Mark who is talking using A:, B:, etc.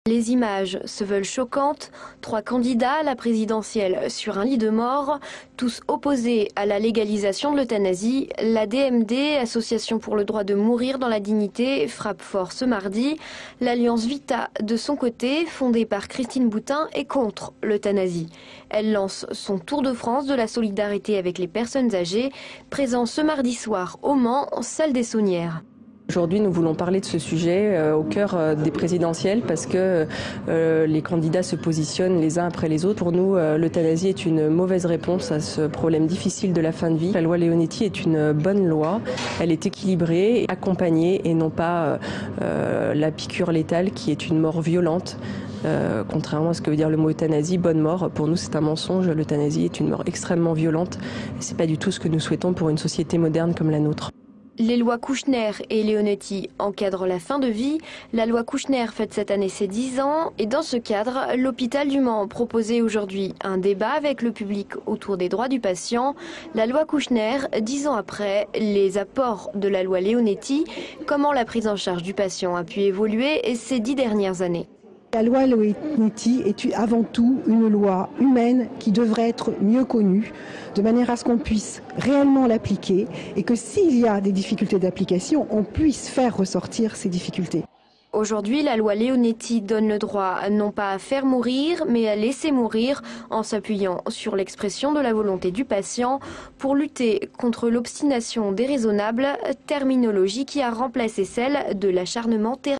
A: Les images se veulent choquantes. 3 candidats à la présidentielle sur un lit de mort, tous opposés à la légalisation de l'euthanasie. La DMD, Association pour le droit de mourir dans la dignité, frappe fort ce mardi. L'Alliance Vita, de son côté, fondée par Christine Boutin, est contre l'euthanasie. Elle lance son tour de France de la solidarité avec les personnes âgées, présent ce mardi soir au Mans, salle des Saunières.
B: Aujourd'hui, nous voulons parler de ce sujet au cœur des présidentielles parce que les candidats se positionnent les uns après les autres. Pour nous, l'euthanasie est une mauvaise réponse à ce problème difficile de la fin de vie. La loi Leonetti est une bonne loi. Elle est équilibrée, accompagnée et non pas la piqûre létale qui est une mort violente. Contrairement à ce que veut dire le mot euthanasie, bonne mort, pour nous c'est un mensonge. L'euthanasie est une mort extrêmement violente. C'est pas du tout ce que nous souhaitons pour une société moderne comme la nôtre.
A: Les lois Kouchner et Leonetti encadrent la fin de vie. La loi Kouchner fête cette année ses 10 ans et dans ce cadre, l'hôpital du Mans proposait aujourd'hui un débat avec le public autour des droits du patient. La loi Kouchner, 10 ans après, les apports de la loi Leonetti, comment la prise en charge du patient a pu évoluer ces 10 dernières années.
C: La loi Leonetti est avant tout une loi humaine qui devrait être mieux connue, de manière à ce qu'on puisse réellement l'appliquer et que s'il y a des difficultés d'application, on puisse faire ressortir ces difficultés.
A: Aujourd'hui, la loi Leonetti donne le droit non pas à faire mourir, mais à laisser mourir en s'appuyant sur l'expression de la volonté du patient pour lutter contre l'obstination déraisonnable, terminologie qui a remplacé celle de l'acharnement thérapeutique.